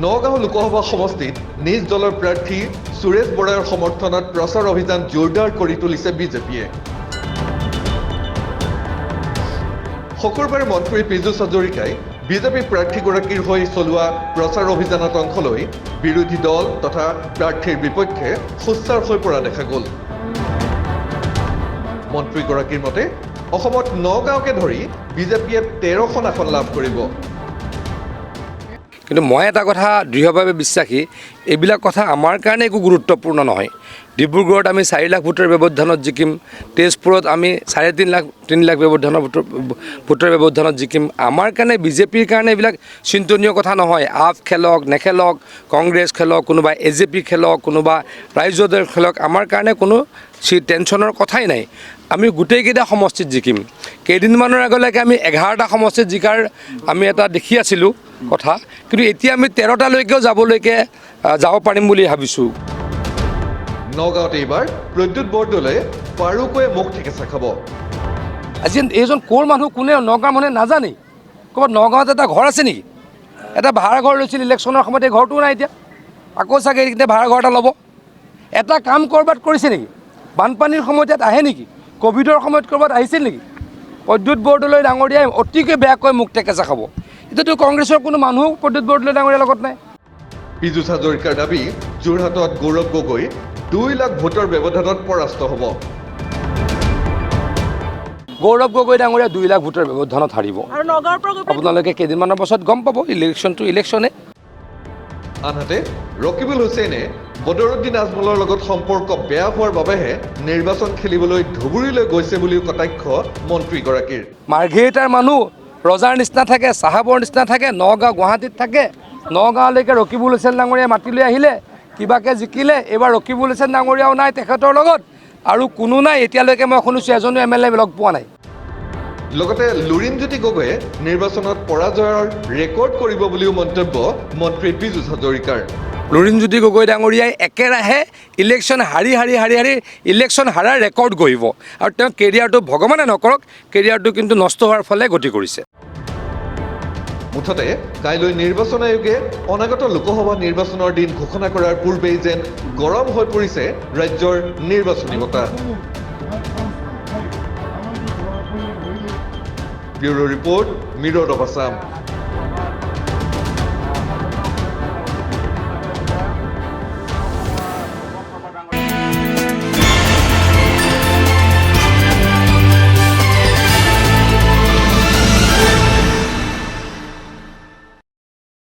নগাঁও লোকসভা সমষ্টিত নিজ দলৰ প্ৰাৰ্থী সুৰেশ বৰাৰ সমৰ্থনত প্ৰচাৰ অভিযান জোৰদাৰ কৰি তুলিছে বিজেপিয়ে। শুকুৰবাৰে মন্ত্ৰী পীযুষ হাজৰিকাই বিজেপি প্ৰাৰ্থীগৰাকীৰ হৈ চলোৱা প্ৰচাৰ অভিযানত অংশ লৈ বিৰোধী দল তথা প্ৰাৰ্থীৰ বিপক্ষে সোচ্চাৰ হৈ পৰা দেখা গ'ল। মন্ত্ৰীগৰাকীৰ মতে অসমত নগাঁওকে ধৰি বিজেপিয়ে 13খন আসন লাভ কৰিব। কিন্তু মই এটা কথা দৃঢ়ভাৱে বিশ্বাসী, এইবিলাক কথা আমাৰ কাৰণে একো গুৰুত্বপূৰ্ণ নহয়। ডিব্ৰুগড়ত আমি 4 লাখ ভোটৰ ব্যৱধানত জিকিম, তেজপুৰত আমি 3.5 লাখ ভোটৰ ব্যৱধানত জিকিম। আমাৰ কাৰণে বিজেপিৰ কাৰণে এইবিলাক চিন্তনীয় কথা নহয়। আপ খেলক নেখেলক, কংগ্ৰেছ খেলক, কোনোবা AJP খেলক, কোনোবা ৰাইজৰ দল খেলক, আমাৰ কাৰণে কোনো টেনশ্যনৰ কথাই নাই। আমি গোটেইকেইটা সমষ্টিত জিকিম। কেইদিনমানৰ আগলৈকে আমি 11টা সমষ্টিত জিকাৰ আমি এটা দেখি আছিলোঁ কথা, কিন্তু এতিয়া আমি 13টালৈকেও যাব পাৰিম বুলি ভাবিছোঁ। নগাঁৱত এইবাৰ প্ৰদ্যুৎ বৰদলৈ পাৰুকৈ মুখ ঠেকেচা খাব। আজি এইজন ক'ৰ মানুহ, কোনে নগাঁও মানুহে নাজানে। ক'ৰবাত নগাঁৱত এটা ঘৰ আছে নেকি? এটা ভাড়া ঘৰ লৈছিল ইলেকশ্যনৰ সময়ত, এই ঘৰটোও নাই এতিয়া। আকৌ চাগে এতিয়া ভাড়া ঘৰ এটা ল'ব। এটা কাম ক'ৰবাত কৰিছে নেকি? বানপানীৰ সময়ত ইয়াত আহে নেকি? ক'ভিডৰ সময়ত ক'ৰবাত আহিছিল নেকি? প্ৰদ্যুৎ বৰদলৈ ডাঙৰীয়াই অতিকৈ বেয়াকৈ মুখ ঠেকেচা খাব। এতিয়াতো কংগ্ৰেছৰ কোনো মানুহ প্ৰদ্যুৎ বৰদলৈ ডাঙৰীয়াৰ লগত নাই। পীযুষ হাজৰিকাৰ দাবী, যোৰহাটত গৌৰৱ গগৈ 2 লাখ ভোটৰ ব্যৱধানত পৰাস্ত হ'ব। গৌৰৱ গগৈ ডাঙৰীয়া 2 লাখ ভোটৰ ব্যৱধানত হাৰিব। আপোনালোকে কেইদিনমানৰ পাছত গম পাব, ইলেকশ্যনটো ইলেকশ্যনে। আনহাতে ৰকিবুল হুছেইনে বদৰুদ্দিন আজমলৰ লগত সম্পৰ্ক বেয়া হোৱাৰ বাবেহে নিৰ্বাচন খেলিবলৈ ধুবুৰীলৈ গৈছে বুলিও কটাক্ষ মন্ত্ৰীগৰাকীৰ। মাৰ্ঘেৰিটাৰ মানুহ ৰজাৰ নিচিনা থাকে, চাহাবৰ নিচিনা থাকে, নগাঁও গুৱাহাটীত থাকে। নগাঁৱলৈকে ৰকিবুল হুছেইন ডাঙৰীয়াই মাতি লৈ আহিলে, কিবাকৈ জিকিলে। এইবাৰ ৰকিবুল হুছেইন ডাঙৰীয়াও নাই তেখেতৰ লগত, আৰু কোনো নাই। এতিয়ালৈকে মই শুনিছোঁ এজনো MLA লগ পোৱা নাই। লগতে লুৰিণজ্যোতি গগৈয়ে নিৰ্বাচনত পৰাজয়ৰ ৰেকৰ্ড কৰিব বুলিও মন্তব্য মন্ত্ৰী পীযুষ হাজৰিকাৰ। লুৰিণজ্যোতি গগৈ ডাঙৰীয়াই একেৰাহে ইলেকশ্যন হাৰি ইলেকশ্যন হাৰাৰ ৰেকৰ্ড গঢ়িব, আৰু তেওঁ কেৰিয়াৰটো ভগৱানে নকৰক, কেৰিয়াৰটো কিন্তু নষ্ট হোৱাৰ ফালে গতি কৰিছে। মুঠতে কাইলৈ নিৰ্বাচন আয়োগে অনাগত লোকসভা নিৰ্বাচনৰ দিন ঘোষণা কৰাৰ পূৰ্বেই যেন গৰম হৈ পৰিছে ৰাজ্যৰ নিৰ্বাচনী বতাহ। Bureau report, মিৰৰ of Assam.